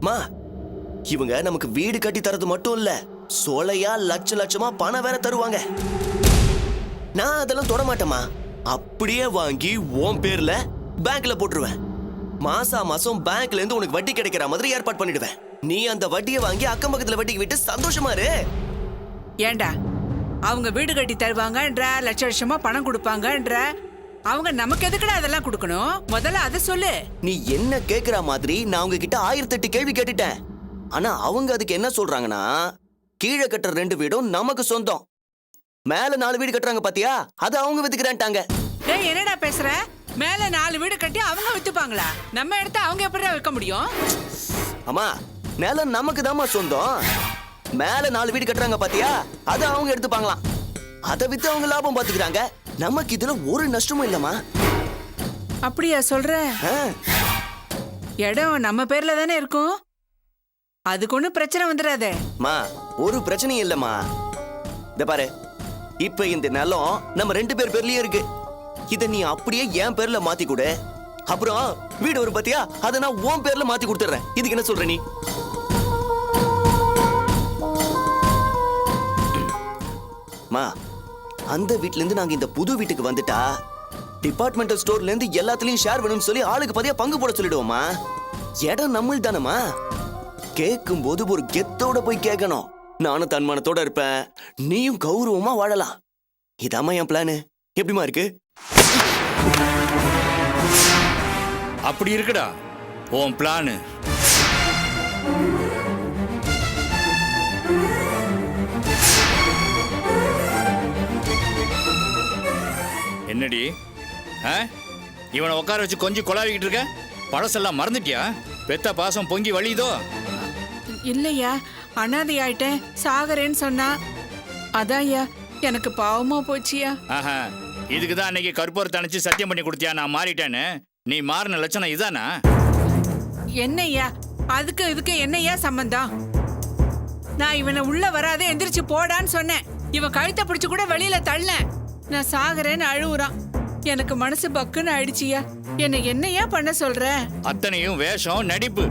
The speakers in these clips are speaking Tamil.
மா, இவங்க நமக்கு வீடு கட்டி தரது மட்டும் இல்ல, சோலையா லட்ச லட்சமா பணம் வேற தருவாங்க. நான் அதெல்லாம் தொட மாட்டேமா. அப்படியே வாங்கி உன் பேர்ல பேங்க்ல போட்டுருவேன். மாசா மாசம் பேங்க்ல இருந்து உனக்கு வட்டி கிடைக்கிற மாதிரி ஏற்பாடு பண்ணிடுவேன். நீ அந்த வட்டியை வாங்கி அக்கம் பக்கத்துல வட்டிக்கு விட்டு சந்தோஷமா இரு. ஏண்டா அவங்க வீடு கட்டி தருவாங்கன்ற, லட்ச லட்சமா பணம் கொடுப்பாங்கன்ற, அவங்க நமக்கு எதுக்குடா அதெல்லாம் கொடுக்கணும்? முதல்ல அதை சொல்லு. நீ என்ன கேக்குற மாதிரி நான் அவங்க கிட்ட 1008 கேள்வி கேட்டுட்டேன். ஆனா அவங்க அதுக்கு என்ன சொல்றாங்கன்னா, கீழே கட்டுற 2 வீடும் நமக்கு சொந்தம், மேல 4 வீடு கட்டுறாங்க பாத்தியா, அது அவங்க வித்துக்கிறான்ட்டாங்க. டேய் என்னடா பேசுற? மேல 4 வீடு கட்டி அவங்க வித்துப்பாங்களா? நம்ம இடத்த அவங்க எப்படிடா விற்க முடியும்? அம்மா, நிலம் நமக்கு தாமா சொந்தம், மேல 4 வீடு கட்டுறாங்க பாத்தியா, அது அவங்க எடுத்துப்பாங்களாம். அதை வித்து அவங்க லாபம் பாத்துக்கிறாங்க. நமக்கு இதுல ஒரு நஷ்டமும் இல்லம்மா. அப்படியா சொல்ற? இடம் நம்ம பேர்ல தானே இருக்கும், அதுக்கு ஒன்னும் பிரச்சனை வந்துடாதே. மா, ஒரு பிரச்சனையும் இல்லம்மா. இந்த பாரு, இப்ப இந்த நிலம் நம்ம 2 பேர் பேர்லயே இருக்கு. இத நீ அப்படியே என் பேர்ல மாத்தி கொடு. அப்புறம் வீடு ஒரு பாத்தியா, அதை நான் உன் பேர்ல மாத்தி கொடுத்துறேன். இதுக்கு என்ன சொல்ற நீ? மா, அந்த வீட்ல இருந்து நாங்க இந்த புது வீட்டுக்கு வந்துட்டா டிபார்ட்மெண்டல் ஸ்டோர்ல இருந்து எல்லாத்துலயும் ஷேர் வேணும்னு சொல்லி ஆளுக்கு பாதியா பங்கு போட சொல்லிடுவோமா. இடம் நம்மள் தானமா. கேட்கும் போது ஒரு கெத்தோட போய் கேட்கணும். நானும் தன்மானத்தோட இருப்பேன், நீயும் கௌரவமா வாழலாம். இதாமா என் பிளானு. எப்படிமா இருக்கு? அப்படி இருக்குடா உன் பிளானு. என்னடி இவனை உட்கார வச்சு கொஞ்சம் கொலாவிக்கிட்டு இருக்க? பழசெல்லாம் மறந்துட்டியா? பெத்த பாசம் பொங்கி வழியுதோ? இல்லையா, அனாதை ஆயிட்டேன் சாகரேன்னு சொன்னா, அதான் ஐயா எனக்கு பாவமா போச்சியா. ஆஹா, இதுக்குதான் அன்னைக்கு கற்பூரத்தை அணைச்சு சத்தியம் பண்ணி கொடுத்தியா நான் மாறிட்டேன்னு? நீ மாறின லட்சணம் இதானா? என்னய்யா அதுக்கு இதுக்கு என்னய்யா சம்பந்தம்? நான் இவனை உள்ள வராதே எந்திரிச்சு போடான்னு சொன்னேன். இவன் கழுத்தை பிடிச்சு கூட வெளியில தள்ள. நான் சாகரேன்னு அழுவுறான். எனக்கு மனசு பக்குன்னு ஆயிடுச்சியா. என்ன என்னையா பண்ண சொல்ற? அத்தனையும் வேஷம், நடிப்பு.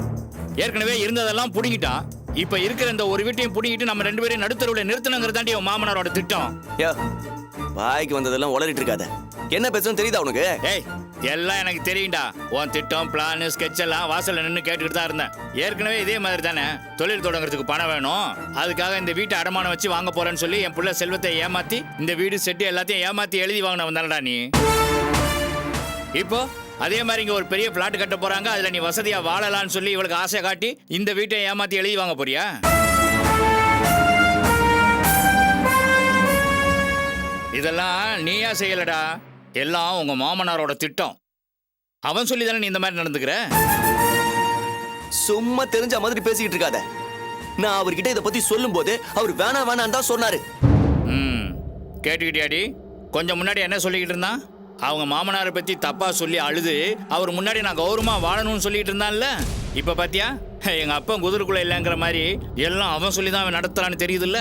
ஏற்கனவே இருந்ததெல்லாம் புடிங்கிட்டான். இப்ப இருக்கிற இந்த ஒரு வீட்டையும் புடிங்கிட்டு நம்ம 2 பேரையும் நடுத்தருவுல நிறுத்தணுங்கிறதாண்டி உன் மாமனாரோட திட்டம். வாய்க்கு வந்ததெல்லாம் உளறிட்டு இருக்காத. என்ன பேசணும் தெரியுதா உனக்கு? ஏய், எல்லாம் எனக்கு தெரியும்டா. உன் திட்டம், பிளான், ஸ்கெட்ச் எல்லாம் வாசல்ல நின்று கேட்டுக்கிட்டு தான் இருந்தேன். ஏற்கனவே இதே மாதிரி தானே தொழில் தொடங்குறதுக்கு பணம் வேணும், அதுக்காக இந்த வீட்டை அடமானம் வச்சு வாங்க போறேன்னு சொல்லி என் புள்ள செல்வத்தை ஏமாத்தி இந்த வீடு செட்டு எல்லாத்தையும் ஏமாத்தி எழுதி வாங்கின வந்தானடா நீ. இப்போ அதே மாதிரி இங்க ஒரு பெரிய பிளாட் கட்ட போறாங்க, அதுல நீ வசதியா வாழலாம்னு சொல்லி இவளுக்கு ஆசை காட்டி இந்த வீட்டை ஏமாத்தி எழுதி வாங்க போறியா? இதெல்லாம் நீயா செய்யலடா, எல்லாம் உங்க மாமனாரோட திட்டம். அவன் சொல்லி தானே நீ இந்த மாதிரி நடந்துக்கிற. சும்மா தெரிஞ்ச மாதிரி பேசிக்கிட்டு இருக்காத. நான் அவர்கிட்ட இதை பத்தி சொல்லும் போது அவர் வேணாம் வேணான்னு தான் சொன்னாரு. கேட்டுக்கிட்டியாடி? கொஞ்சம் முன்னாடி என்ன சொல்லிக்கிட்டு இருந்தான்? அவங்க மாமனாரை பத்தி தப்பா சொல்லி அழுது அவர் முன்னாடி நான் கௌரவமா வாழணும்னு சொல்லிட்டு இருந்தான்ல. இப்ப பாத்தியா, எங்க அப்பா குதிரைக்குள்ள இல்லைங்கிற மாதிரி எல்லாம் அவன் சொல்லி தான் அவன் நடத்துறான்னு தெரியுதுல்ல.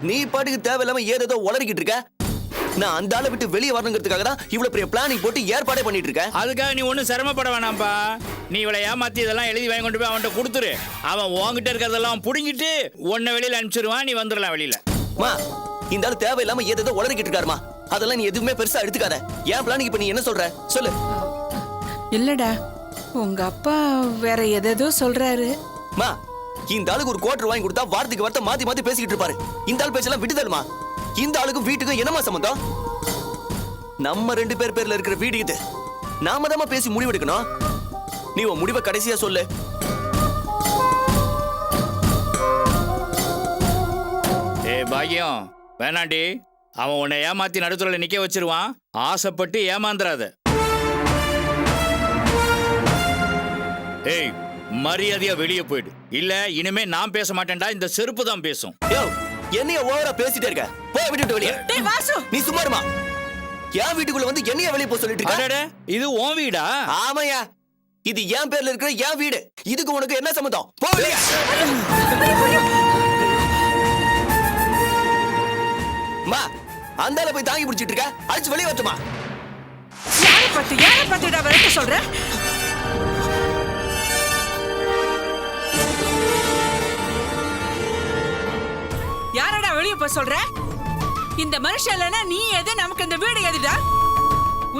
நீ பாட்டுக்கு தேவையில்லாம ஏதோ உளறிக்கிட்டு இருக்க. நான் அந்த ஆளை விட்டு வெளியே வரணுங்கிறதுக்காக தான் இவ்வளவு பெரிய பிளானிங் போட்டு ஏற்பாடே பண்ணிட்டு இருக்க. அதுக்காக நீ ஒன்னும் சிரமப்பட வேணாம்ப்பா. நீ இவளை ஏமாத்தி இதெல்லாம் எழுதி வாங்கி கொண்டு போய் அவன்கிட்ட கொடுத்துரு. அவன் உன்கிட்ட இருக்கிறதெல்லாம் புடுங்கிட்டு உன்னை வெளியில அனுப்பிச்சிருவான், நீ வந்துடலாம் வெளியில. மா, இந்த ஆளு தேவையில்லாம ஏதோ உளறிக்கிட்டு இருக்காருமா. அதெல்லாம் நீ எதுவுமே பெருசா எடுத்துக்காத. ஏன் பிளானிங் இப்ப நீ என்ன சொல்ற சொல்லு. இல்லடா, உங்க அப்பா வேற எதோ சொல்றாரு. மா, இந்த ஆளுக்கு ஒரு குவார்டர் வாங்கி கொடுத்தா வார்த்தைக்கு வார்த்தை மாத்தி மாத்தி பேசிக்கிட்டு இருப்பாரு. இந்த ஆள் பேச்செல்லாம் விட்டுதல்மா. இந்த ஆளுக்கும் வீட்டுக்கும் என்னமா சம்பந்தம்? நம்ம 2 பேர் பேர்ல இருக்கிற வீடு இது. நாம தான் பேசி முடிவெடுக்கணும். நீ உன் முடிவை கடைசியா சொல்லு. பாக்கியம் வேணாண்டி, அவன் உன்னை ஏமாத்தி நடுத்துல நிக்க வச்சிருவான். ஆசைப்பட்டு ஏமாந்துறாத. ஏய், மரியாதையா வெளியே போயிடு. இல்ல இனிமே நான் பேச மாட்டேன்டா, இந்த செருப்பு தான் பேசும். என்னைய ஓவரா பேசிட்டே இருக்க. போய் விட்டுட்டு வெளியே. டேய் வாசு, நீ சும்மா இருமா. என் வீட்டுக்குள்ள வந்து என்னைய வெளியே போக சொல்லிட்டு இருக்க. இது உன் வீடா? ஆமாயா, இது என் பேர்ல இருக்கிற என் வீடு. இதுக்கு உனக்கு என்ன சம்மதம்? போ வெளியே. மா, அந்தால போய் தாங்கி பிடிச்சிட்டு இருக்க. அடிச்சு வெளியே வரட்டுமா? யாரை யாரை பார்த்துடா விரட்ட சொல்ற? யாரடா வெளியே போய் சொல்ற? இந்த மனுஷன் இல்லைன்னா நீ எது, நமக்கு இந்த வீடு எதுடா?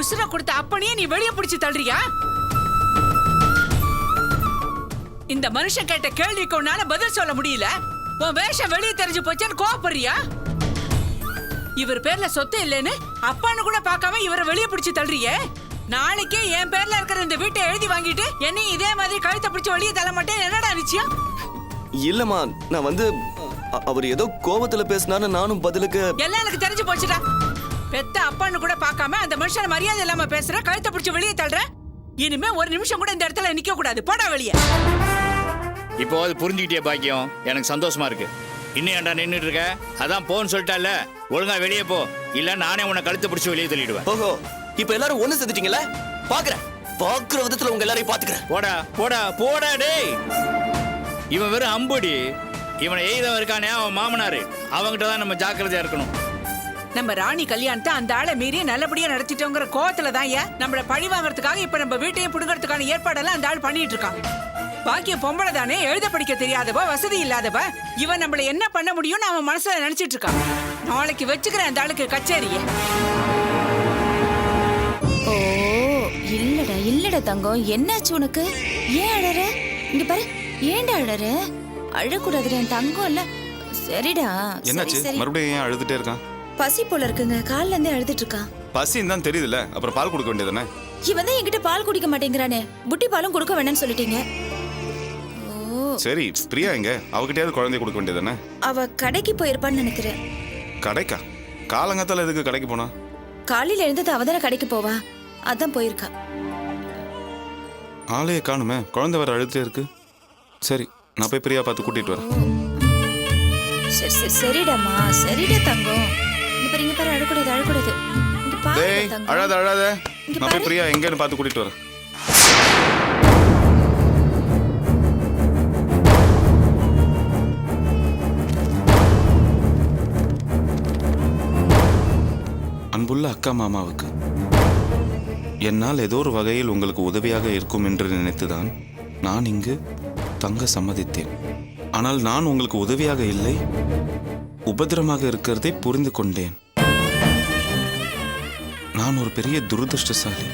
உசுர கொடுத்த அப்பனையே நீ வெளியே பிடிச்சு தள்ளுறியா? இந்த மனுஷன் கேட்ட கேள்விக்கு உன்னால பதில் சொல்ல முடியல. உன் வேஷம் வெளியே தெரிஞ்சு போச்சேன்னு கோவப்படுறியா? இவர் பேர்ல சொத்து இல்லைன்னு அப்பான்னு கூட பார்க்காம இவரை வெளியே பிடிச்சு தள்ளுறியே. நாளைக்கே என் பேர்ல இருக்கிற இந்த வீட்டை எழுதி வாங்கிட்டு என்னையும் இதே மாதிரி கழுத்தை பிடிச்சு வெளியே தள்ள மாட்டேன். என்னடா நிச்சயம்? இல்லம்மா, நான் வந்து அவர் ஏதோ கோபத்துல பேசினாரு, நானும் பதிலுக்கு. எல்லாம் எனக்கு தெரிஞ்சு போச்சுடா. பெத்த அப்பான்னு கூட பார்க்காம அந்த மனுஷன மரியாதை இல்லாம பேசுற, கழுத்தை பிடிச்சு வெளியே தள்ளுற. இனிமே ஒரு நிமிஷம் கூட இந்த இடத்துல நிக்க கூடாது. போடா வெளியே. இப்போ அது புரிஞ்சுக்கிட்டே பாக்கியம், எனக்கு சந்தோஷமா இருக்கு. இன்னும் ஏன்டா நின்றுட்டு இருக்க? அதான் போன்னு சொல்லிட்டால, ஒழுங்கா வெளியே போ, இல்ல நானே உன்னை கழுத்தை பிடிச்சி வெளியே தள்ளிடுவேன். ஓஹோ, இப்ப எல்லாரும் ஒண்ணு செஞ்சுட்டீங்கல்ல? பாக்குற விதத்துல உங்க எல்லாரையும் பாத்துக்கிறேன். போடா போடா போடா டேய். இவன் வெறும் அம்புடி. இவனை எய்தவன் இருக்கானே அவன் மாமனாரு, அவங்கிட்ட தான் நம்ம ஜாக்கிரதையா இருக்கணும். நம்ம ராணி கல்யாணத்தை அந்த ஆளை மீறி நல்லபடியா நடத்திட்டோங்கிற கோவத்துல தான் நம்மள பழி வாங்கறதுக்காக இப்ப நம்ம வீட்டையும் புடுங்கறதுக்கான ஏற்பாடெல்லாம் அந்த ஆள் பண்ணிட்டு இருக்கான். பாக்கிய பொம்பளை தானே, எழுத படிக்க தெரியாதவ, வசதி இல்லாதவ. இவன் நம்மள என்ன பண்ண முடியும்னு அவன் மனசுல நினைச்சிட்டு இருக்கான். நாளைக்கு வச்சுக்கிறேன் அந்த ஆளுக்கு கச்சேரியை. ஓ இல்லடா தங்கம், என்னாச்சு உனக்கு? ஏன் அழற? இங்க பாரு, ஏன்டா அழற? அழக்கூடாதுடா என் தங்கம் இல்ல. சரிடா. என்னாச்சு? மறுபடியும் ஏன் அழுதுட்டே இருக்கான்? பசி போல இருக்குங்க, கால்ல இருந்தே அழுதுட்டு இருக்கான். பசின்னு தான் தெரியுதுல்ல, அப்புறம் பால் கொடுக்க வேண்டியதானே? இவன் தான் என்கிட்ட பால் குடிக்க மாட்டேங்கிறானே. புட்டி பாலும் கொடுக்க வேணாம்னு சொல்லிட்டீங்க. சரி, பிரியா எங்க? அவகிட்டயாவது குழந்தை கொடுக்க வேண்டியதானே? அவ கடைக்கு போயிருப்பான்னு நினைக்கிறேன். கடைக்கா? காலங்காத்தால எதுக்கு கடைக்கு போனா? காலையில எழுந்தது அவதான கடைக்கு போவா, அதான் போயிருக்கா. ஆளையே காணுமே, குழந்தை வர அழுத்தே இருக்கு. சரி, நான் போய் பிரியா பார்த்து கூட்டிட்டு வரேன். சரிடாமா, சரிடா தங்கம். இங்க பாரு, அழக்கூடாது. இங்க பாரு டேய், தங்கம். அழாத. நான் போய் பிரியா எங்கன்னு பார்த்து கூட்டிட்டு வரேன். அன்புள்ள அக்கா மாமாவுக்கு, என்னால் ஏதோ ஒரு வகையில் உங்களுக்கு உதவியாக இருக்கும் என்று நினைத்துதான் நான் இங்கு தங்க சம்மதித்தேன். ஆனால் நான் உங்களுக்கு உதவியாக இல்லை, உபத்திரமாக இருக்கிறதை புரிந்து கொண்டேன். நான் ஒரு பெரிய துரதிருஷ்டசாலி.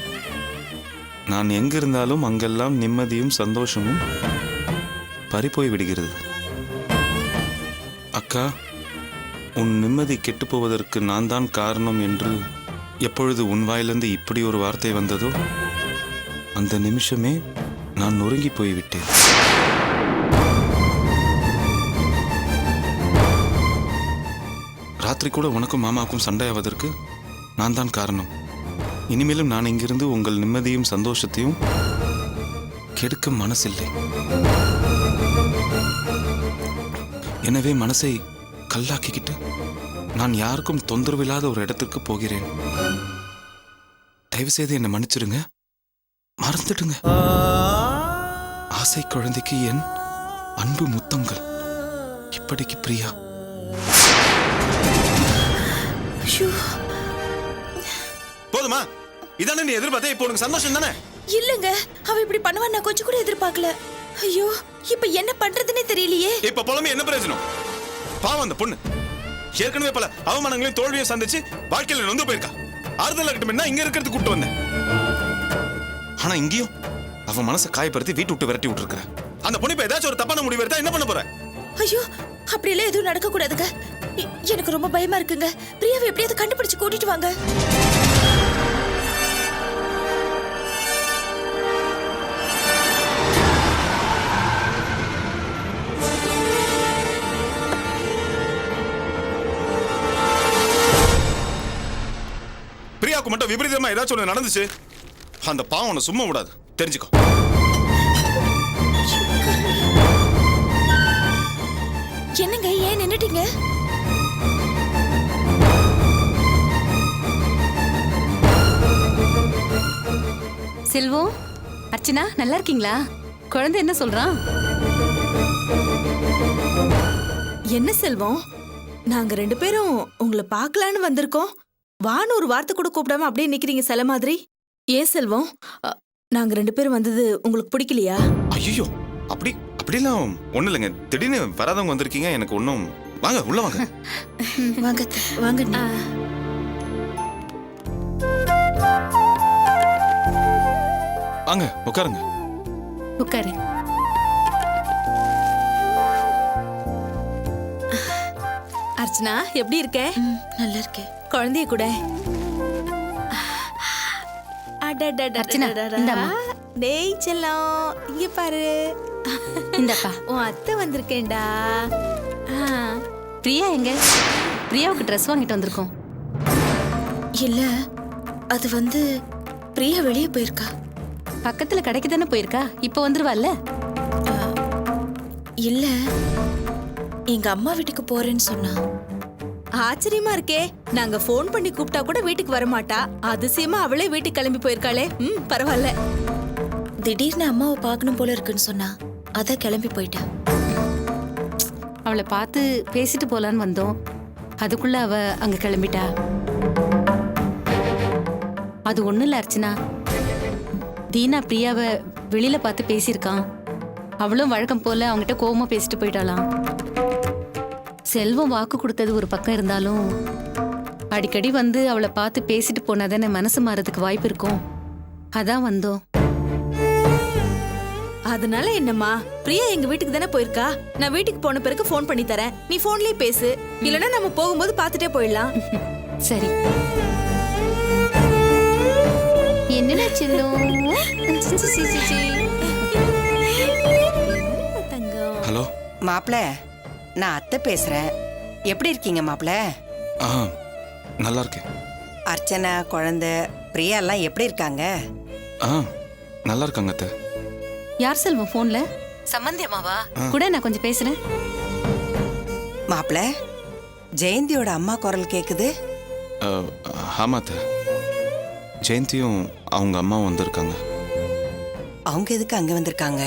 நான் எங்கிருந்தாலும் அங்கெல்லாம் நிம்மதியும் சந்தோஷமும் பறிப்போய் விடுகிறது. அக்கா, உன் நிம்மதி கெட்டுப்போவதற்கு நான் தான் காரணம் என்று எப்பொழுது உன் வாயிலிருந்து இப்படி ஒரு வார்த்தை வந்ததோ அந்த நிமிஷமே நான் நொறுங்கி போய்விட்டேன். ராத்திரி கூட உனக்கும் மாமாவுக்கும் சண்டையாவதற்கு நான் தான் காரணம். இனிமேலும் நான் இங்கிருந்து உங்கள் நிம்மதியும் சந்தோஷத்தையும் கெடுக்க மனசில்லை. எனவே மனசை கல்லாக்கிக்கிட்டு நான் யாருக்கும் தொந்தரவில்லாத ஒரு இடத்துக்கு போகிறேன். தயவு செய்து என்னை மன்னிச்சிடுங்க, மறந்துடுங்க. ஆசை குழந்தைக்கு என் அன்பு முத்தங்கள். இப்படிக்கு பிரியா. போதுமா? இதானே நீ எதிர்பார்த்த? இப்போ உனக்கு சந்தோஷம் தானே? இல்லங்க, அவ இப்படி பண்ணுவா நான் கொஞ்சம் கூட எதிர்பார்க்கல. ஐயோ, இப்ப என்ன பண்றதுன்னே தெரியலையே. இப்ப புலமே என்ன பிரயோஜனம்? பாவம் அந்த பொண்ணு ஏற்கனவே பல அவமானங்களையும் தோல்வியும் சந்திச்சு வாழ்க்கையில நொந்து போயிருக்கா. ஆறுதல் கிட்ட இங்க இருக்கிறது கூப்பிட்டு வந்தேன். ஆனா இங்கேயும் அவன் மனசை காயப்படுத்தி வீட்டு விட்டு விரட்டி விட்டு இருக்க. அந்த பொண்ணு இப்ப ஏதாச்சும் ஒரு தப்பான முடிவு எடுத்தா என்ன பண்ண போற? ஐயோ, அப்படியெல்லாம் எதுவும் நடக்க கூடாதுங்க. எனக்கு ரொம்ப பயமா இருக்குங்க. பிரியாவை எப்படியாவது கண்டுபிடிச்சு கூட்டிட்டு வாங்க. பிரியாவுக்கு மட்டும் விபரீதமா ஏதாச்சும் ஒண்ணு நடந்துச்சு, அந்த பாவம் உன்னை சும்மா விடாது, தெரிஞ்சுக்கோ. என்னங்க, ஏன் நின்னுட்டீங்க? செல்வம், அர்ச்சனா நல்லா இருக்கீங்களா? குழந்தை என்ன சொல்றான்? என்ன செல்வம், நாங்க 2 பேரும் உங்களை பார்க்கலான்னு வந்திருக்கோம். வான்னு ஒரு வார்த்தை கூட கூப்பிடாம அப்படியே நிக்கிறீங்க சில மாதிரி. ஏன் செல்வம் நாங்க 2 பேரும் வந்தது உங்களுக்கு பிடிக்கலையா? ஐயோ, அப்படிலாம் ஒண்ணும் இல்லைங்க. திடீர்னு வராதவங்க வந்திருக்கீங்க, எனக்கு ஒன்றும். வாங்க உள்ள வாங்க. வாங்க அத்தை, வாங்க அண்ணி. வாங்க உட்காருங்க. உட்காரு. அர்ச்சனா எப்படி இருக்க? நல்லா இருக்கேன். குழந்தைய கூட. அர்ச்சனா, இந்தாம்மா. டேய் செல்லம், இங்க பாரு. இந்தாப்பா. உன் அத்தை வந்திருக்கேன்டா. பிரியா எங்க? பிரியாவுக்கு ட்ரெஸ் வாங்கிட்டு வந்திருக்கோம். இல்ல, அது வந்து பிரியா வெளியே போயிருக்கா. பக்கத்துல கடைக்கு தானே போயிருக்கா, இப்போ வந்துருவாள்ல. இல்ல, எங்க அம்மா வீட்டுக்கு போறேன்னு சொன்னா. ஆச்சரியமா இருக்கே. நாங்க ஃபோன் பண்ணி கூப்பிட்டா கூட வீட்டுக்கு வர மாட்டா. அதிசயமா அவளே வீட்டுக்கு கிளம்பி போயிருக்காளே. பரவாயில்ல. திடீர்னு அம்மாவை பார்க்கணும் போல இருக்குன்னு சொன்னா, அத கிளம்பி போயிட்டா. அவளை பார்த்து பேசிட்டு போலான்னு வந்தோம், அதுக்குள்ள அவ அங்க கிளம்பிட்டா. அது ஒண்ணும் இல்ல அர்ச்சனா, தீனா பிரியாவை வெளியில பார்த்து பேசியிருக்கான். அவளும் வழக்கம் போல அவங்ககிட்ட கோவமா பேசிட்டு போயிட்டாளாம். செல்வம் வாக்கு கொடுத்தது ஒரு பக்கம் இருந்தாலும், அடிக்கடி வந்து அவளை பார்த்து பேசிட்டு போனாதானே மனசு மாறதுக்கு வாய்ப்பு இருக்கும். அதான் வந்தோம். அதனால என்னம்மா, பிரியா எங்க வீட்டுக்கு தானே போயிருக்கா. நான் வீட்டுக்கு போன பிறகு ஃபோன் பண்ணி தரேன், நீ ஃபோன்லயே பேசு. இல்லனா நம்ம போகும்போது பார்த்துட்டே போயிடலாம். சரி. என்னடா செல்லும்? தங்கம். ஹலோ. மாப்பிள, நான் அத்தை பேசுறேன். எப்படி இருக்கீங்க மாப்பிள? நல்லா இருக்கேன். அர்ச்சனா, குழந்தை, பிரியா எல்லாம் எப்படி இருக்காங்க? நல்லா இருக்காங்க அத்தை. யார் செல்வம் போன்ல? சம்பந்தி அம்மாவா? கூட நான் கொஞ்சம் பேசுறேன். மாப்பிள, ஜெயந்தியோட அம்மா குரல் கேக்குது. ஆமா அத்தை, ஜெயந்தியும் அவங்க அம்மாவும் வந்திருக்காங்க. அவங்க எதுக்கு அங்க வந்திருக்காங்க?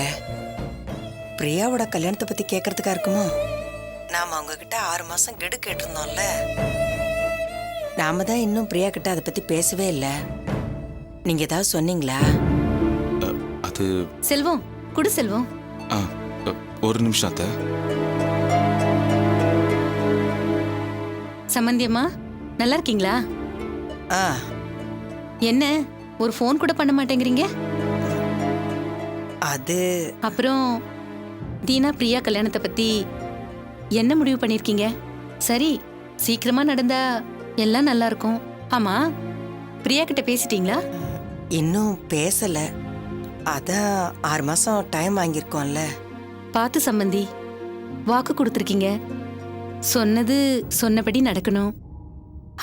பிரியாவோட கல்யாணத்தை பத்தி கேட்கறதுக்கா இருக்குமோ? நாம அவங்க கிட்ட 6 மாசம் கெடு கேட்டிருந்தோம்ல. நாம தான் இன்னும் பிரியா கிட்ட அதை பத்தி பேசவே இல்லை. நீங்க ஏதாவது சொன்னீங்களா? அது செல்வம், குடு செல்வம். ஒரு நிமிஷம் அத்தை. சம்பந்தி அம்மா, நல்லா இருக்கீங்களா? ஆ, என்ன ஒரு ஃபோன் கூட பண்ண மாட்டேங்கிறீங்க? அது அப்புறம் தீனா பிரியா கல்யாணத்தை பத்தி என்ன முடிவு பண்ணிருக்கீங்க? சரி, சீக்கிரமா நடந்தா எல்லாம் நல்லா இருக்கும். ஆமா, பிரியா கிட்ட பேசிட்டீங்களா? இன்னும் பேசல. அதான் 6 மாசம் டைம் வாங்கியிருக்கோம்ல. பார்த்து சம்பந்தி, வாக்கு கொடுத்துருக்கீங்க. சொன்னது சொன்னபடி நடக்கணும்.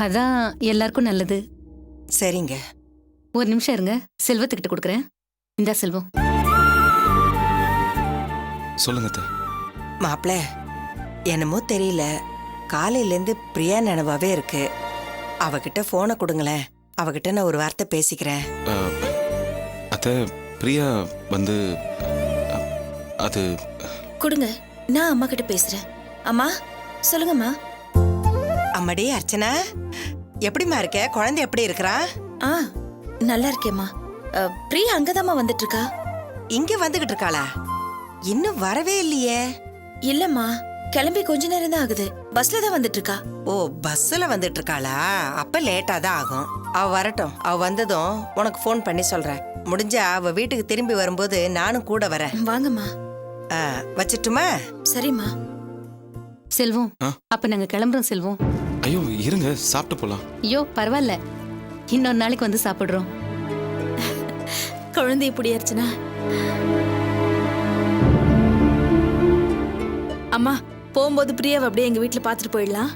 அதான் எல்லாருக்கும் நல்லது. சரிங்க. ஒரு நிமிஷம் இருங்க, செல்வத்துக்கிட்ட கொடுக்குறேன். இந்தா செல்வம். சொல்லுங்க அத்தை. மாப்பிள, என்னமோ தெரியல, காலையிலேருந்து பிரியா நினைவாவே இருக்கு. அவகிட்ட போனை கொடுங்களேன், அவகிட்ட நான் ஒரு வார்த்தை பேசிக்கிறேன். அத்தை, பிரியா வந்து அது கொடுங்க, நான் அம்மா கிட்ட பேசுறேன். அம்மா, சொல்லுங்கம்மா. அம்மாடி அர்ச்சனா, எப்படிம்மா இருக்க? குழந்தை எப்படி இருக்கிறா? நல்லா இருக்கேம்மா. பிரியா அங்கதாம்மா வந்துட்டு இருக்கா. இங்க வந்துகிட்டு இருக்காளா? இன்னும் வரவே இல்லையே. இல்லம்மா, கிளம்பி கொஞ்ச நேரம் தான் ஆகுது. பஸ்ல தான் வந்துட்டு இருக்கா. ஓ, பஸ்ல வந்துட்டு இருக்காளா? அப்ப லேட்டா தான் ஆகும். அவ வரட்டும். அவ வந்ததும் உனக்கு ஃபோன் பண்ணி சொல்றேன். முடிஞ்சா அவ வீட்டுக்கு திரும்பி வரும்போது நானும் கூட வரேன். வாங்கம்மா. வச்சிட்டுமா? சரிம்மா. செல்வம், அப்ப நாங்க கிளம்புறோம் செல்வம். ஐயோ இருங்க, சாப்பிட்டு போலாம். ஐயோ பரவாயில்ல, இன்னொரு நாளைக்கு வந்து சாப்பிடுறோம். குழந்தை இப்படி அர்ச்சனா. அம்மா, போகும்போது பிரியாவை அப்படியே எங்க வீட்டுல பாத்துட்டு போயிடலாம்.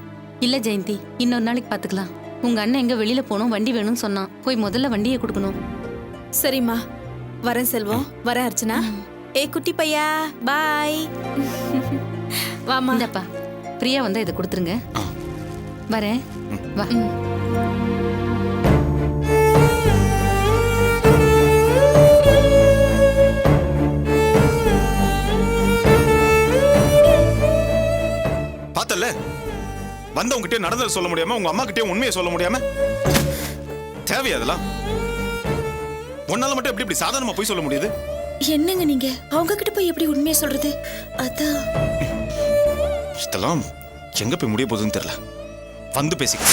இல்ல ஜெயந்தி, இன்னொரு நாளைக்கு பாத்துக்கலாம். உங்க அண்ணன் எங்க வெளியில போனோம், வண்டி வேணும்னு சொன்னான். போய் முதல்ல வண்டியை கொடுக்கணும். சரிம்மா, வரேன் செல்வம். வரேன் அர்ச்சனா. குட்டி பையா, பாய். வாமா. இந்தப்பா, பிரியா வந்தா இதை கொடுத்துருங்க. வரேன். வா. பார்த்தல, வந்தவங்கிட்டே நடந்தது சொல்ல முடியாம உங்க அம்மா கிட்டே உண்மையை சொல்ல முடியாம தேவையா அதெல்லாம்? உன்னால மட்டும் எப்படி இப்படி சாதாரணமா போய் சொல்ல முடியுது? என்னங்க நீங்க அவங்க கிட்ட போய் எப்படி உண்மையை சொல்றது? அதான் இதெல்லாம் எங்க போய் முடிய போகுதுன்னு தெரியல. வந்து பேசிக்க.